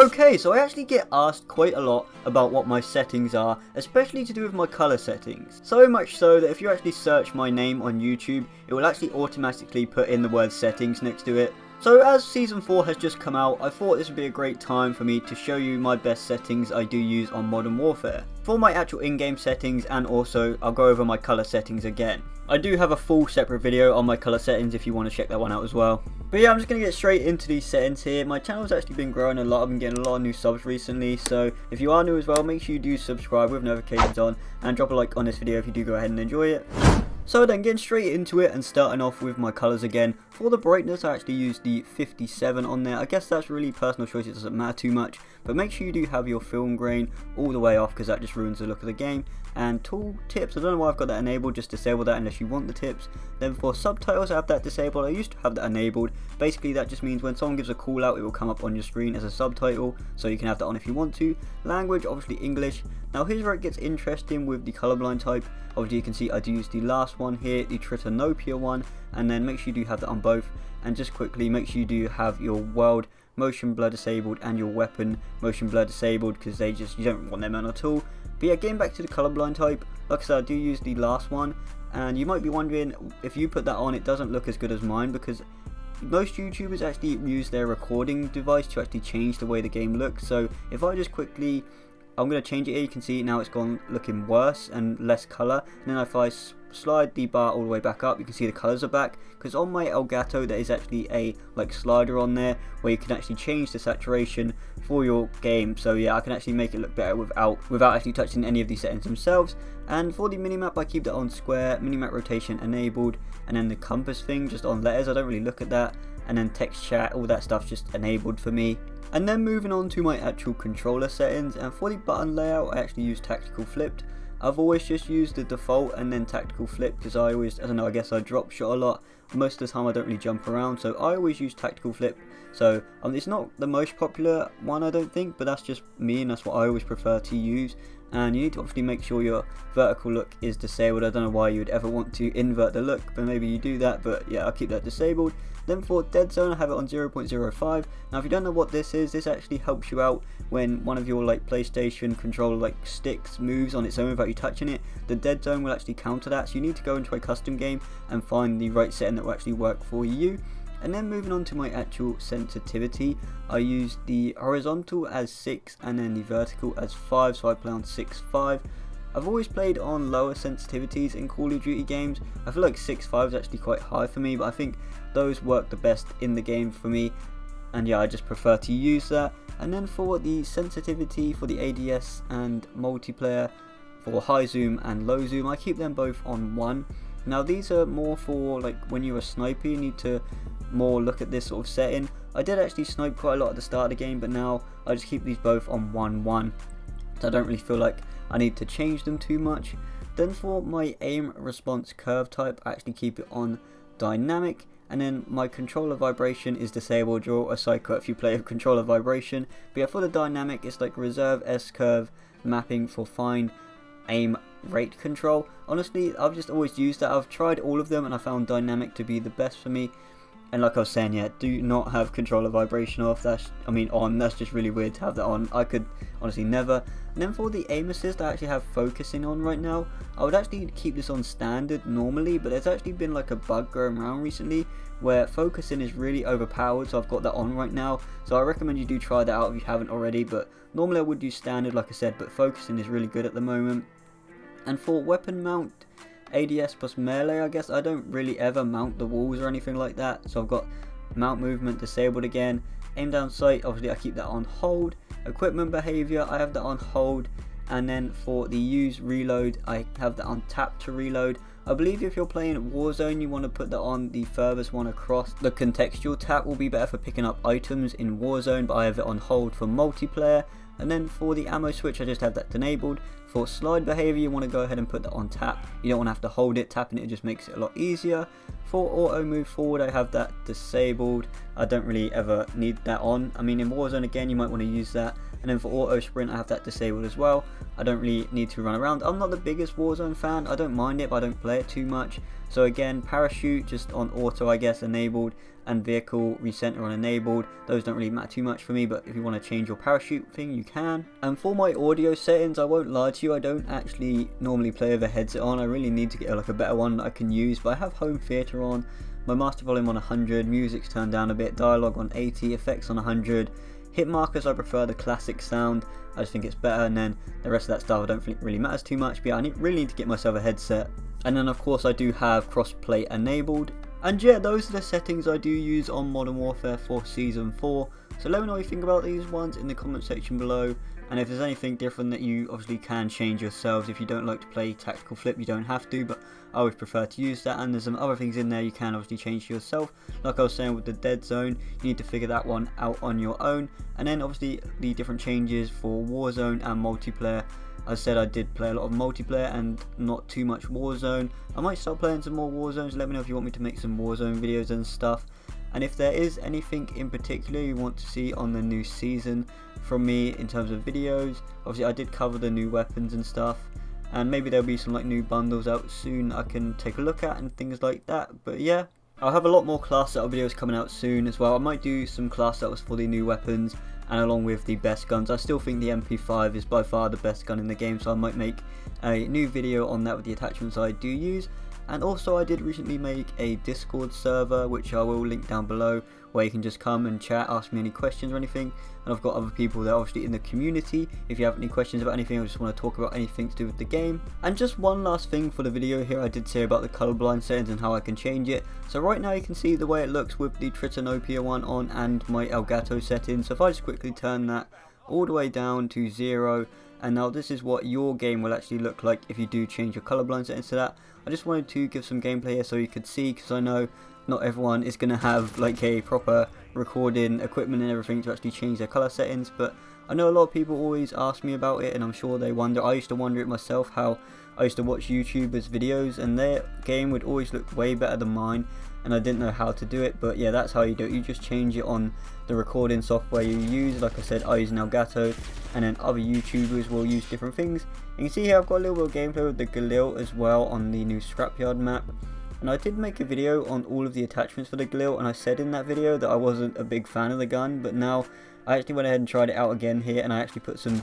Okay, so I actually get asked quite a lot about what my settings are, especially to do with my color settings. So much so that if you actually search my name on YouTube, it will actually automatically put in the word settings next to it. So as Season 4 has just come out, I thought this would be a great time for me to show you my best settings I do use on Modern Warfare. For my actual in-game settings, and also I'll go over my color settings again. I do have a full separate video on my color settings if you want to check that one out as well. But yeah, I'm just going to get straight into these settings here. My channel's actually been growing a lot. I've been getting a lot of new subs recently, so if you are new as well, make sure you do subscribe with notifications on and drop a like on this video if you do go ahead and enjoy it. So then, getting straight into it and starting off with my colours again. For the brightness, I actually use the 57 on there. I guess that's really personal choice, it doesn't matter too much. But make sure you do have your film grain all the way off, because that just ruins the look of the game. And tool tips, I don't know why I've got that enabled, just disable that unless you want the tips. Then for subtitles, I have that disabled. I used to have that enabled. Basically that just means when someone gives a call out, it will come up on your screen as a subtitle, so you can have that on if you want to. Language, obviously English. Now here's where it gets interesting with the colorblind type. Obviously you can see I do use the last one here, the Tritanopia one, and then make sure you do have that on both. And just quickly, make sure you do have your world motion blur disabled and your weapon motion blur disabled, because you don't want them on at all. But yeah, getting back to the colorblind type, like I said, I do use the last one, and you might be wondering, if you put that on, it doesn't look as good as mine, because most YouTubers actually use their recording device to actually change the way the game looks. So if I just quickly, I'm going to change it here, you can see now it's gone looking worse and less colour. And then if I slide the bar all the way back up, you can see the colours are back, because on my Elgato there is actually a slider on there where you can actually change the saturation for your game. So yeah, I can actually make it look better without actually touching any of these settings themselves. And for the minimap, I keep that on square, minimap rotation enabled, and then the compass thing just on letters, I don't really look at that. And then text chat, all that stuff just enabled for me. And then moving on to my actual controller settings, and for the button layout I actually use tactical flipped. I've always just used the default and then tactical flip, because I don't know, I guess I drop shot a lot. Most of the time I don't really jump around, so I always use tactical flip. So it's not the most popular one, I don't think, but that's just me and that's what I always prefer to use. And you need to obviously make sure your vertical look is disabled. I don't know why you would ever want to invert the look, but maybe you do that, but yeah, I'll keep that disabled. Then for dead zone, I have it on 0.05. Now if you don't know what this is, this actually helps you out when one of your PlayStation controller sticks moves on its own without you touching it. The dead zone will actually counter that, so you need to go into a custom game and find the right setting that will actually work for you. And then moving on to my actual sensitivity, I use the horizontal as 6 and then the vertical as 5, so I play on 6.5. I've always played on lower sensitivities in Call of Duty games. I feel like 6.5 is actually quite high for me, but I think those work the best in the game for me. And yeah, I just prefer to use that. And then for the sensitivity for the ADS and multiplayer, for high zoom and low zoom, I keep them both on 1. Now these are more for when you're a sniper, you need to more look at this sort of setting. I did actually snipe quite a lot at the start of the game, but now I just keep these both on 1.1. So I don't really feel like I need to change them too much. Then for my aim response curve type, I actually keep it on dynamic. And then my controller vibration is disabled. You're a psycho if you play with controller vibration. But yeah, for the dynamic, it's reserve S-curve mapping for fine aim rate control. Honestly, I've just always used that. I've tried all of them and I found dynamic to be the best for me. And like I was saying, yeah, do not have controller vibration off. On. That's just really weird to have that on. I could honestly never. And then for the aim assist, I actually have focusing on right now. I would actually keep this on standard normally, but there's actually been a bug going around recently where focusing is really overpowered, so I've got that on right now. So I recommend you do try that out if you haven't already, but normally I would do standard like I said, but focusing is really good at the moment. And for weapon mount, ADS plus melee, I guess I don't really ever mount the walls or anything like that, so I've got mount movement disabled again. Aim down sight, obviously I keep that on hold. Equipment behavior, I have that on hold. And then for the use reload, I have that on tap to reload. I believe if you're playing Warzone, you want to put that on the furthest one across. The contextual tap will be better for picking up items in Warzone, but I have it on hold for multiplayer. And then for the ammo switch, I just have that enabled. For slide behavior, you want to go ahead and put that on tap. You don't want to have to hold it. Tapping it just makes it a lot easier. For auto move forward, I have that disabled. I don't really ever need that on. I mean, in Warzone again, you might want to use that. And then for auto sprint, I have that disabled as well. I don't really need to run around. I'm not the biggest Warzone fan. I don't mind it, but I don't play it too much. So again, parachute just on auto, I guess, enabled. and vehicle recenter on enabled. Those don't really matter too much for me, but if you want to change your parachute thing, you can. And for my audio settings, I won't lie to you, I don't actually normally play with a headset on. I really need to get like a better one that I can use, but I have home theater on, my master volume on 100, music's turned down a bit, dialogue on 80, effects on 100. Hit markers, I prefer the classic sound, I just think it's better, and then the rest of that stuff I don't think really matters too much. But yeah, really need to get myself a headset. And then of course I do have crossplay enabled. And yeah, those are the settings I do use on Modern Warfare for Season 4. So let me know what you think about these ones in the comment section below. And if there's anything different that you obviously can change yourselves. If you don't like to play Tactical Flip, you don't have to, but I always prefer to use that. And there's some other things in there you can obviously change yourself. Like I was saying with the dead zone, you need to figure that one out on your own. And then obviously the different changes for Warzone and multiplayer. As I said, I did play a lot of multiplayer and not too much Warzone. I might start playing some more Warzones. Let me know if you want me to make some Warzone videos and stuff. And if there is anything in particular you want to see on the new season from me in terms of videos. Obviously I did cover the new weapons and stuff, and maybe there'll be some like new bundles out soon I can take a look at and things like that. But yeah, I'll have a lot more class setup videos coming out soon as well. I might do some class setups for the new weapons and along with the best guns. I still think the MP5 is by far the best gun in the game, so I might make a new video on that with the attachments I do use. And also I did recently make a Discord server, which I will link down below, where you can just come and chat, ask me any questions or anything. And I've got other people that are obviously in the community. If you have any questions about anything or just want to talk about anything to do with the game. And just one last thing for the video here, I did say about the colorblind settings and how I can change it. So right now you can see the way it looks with the Tritanopia one on and my Elgato settings. So if I just quickly turn that all the way down to 0, and now this is what your game will actually look like if you do change your colorblind settings to that. I just wanted to give some gameplay here so you could see, because I know not everyone is going to have like a proper recording equipment and everything to actually change their color settings, but I know a lot of people always ask me about it, and I'm sure they wonder. I used to wonder it myself, how I used to watch YouTubers videos and their game would always look way better than mine, and I didn't know how to do it. But yeah, that's how you do it. You just change it on the recording software you use. Like I said, I use an Elgato, and then other YouTubers will use different things. You can see here I've got a little bit of gameplay with the Galil as well on the new Scrapyard map. And I did make a video on all of the attachments for the Galil, and I said in that video that I wasn't a big fan of the gun, but now I actually went ahead and tried it out again here, and I actually put some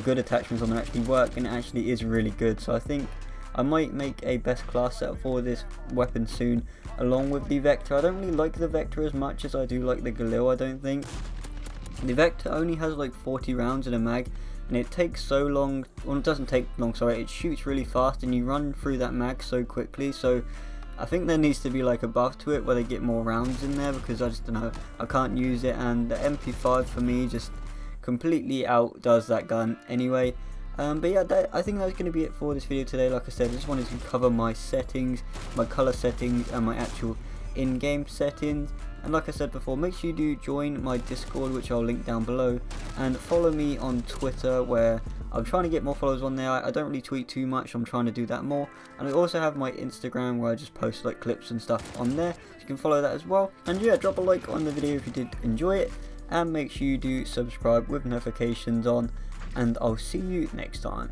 good attachments on that actually work, and it actually is really good. So I think I might make a best class setup for this weapon soon, along with the Vector. I don't really like the Vector as much as I do like the Galil, I don't think. The Vector only has like 40 rounds in a mag, and it takes so long, well it doesn't take long, sorry, it shoots really fast and you run through that mag so quickly. So I think there needs to be like a buff to it where they get more rounds in there, because I just don't know, I can't use it, and the MP5 for me just completely outdoes that gun anyway. But yeah, I think that's going to be it for this video today. Like I said, I just wanted to cover my settings, my color settings, and my actual in-game settings. And like I said before, make sure you do join my Discord, which I'll link down below, and follow me on Twitter, where I'm trying to get more followers on there. I don't really tweet too much, I'm trying to do that more. And I also have my Instagram, where I just post like clips and stuff on there, so you can follow that as well. And yeah, drop a like on the video if you did enjoy it, and make sure you do subscribe with notifications on, and I'll see you next time.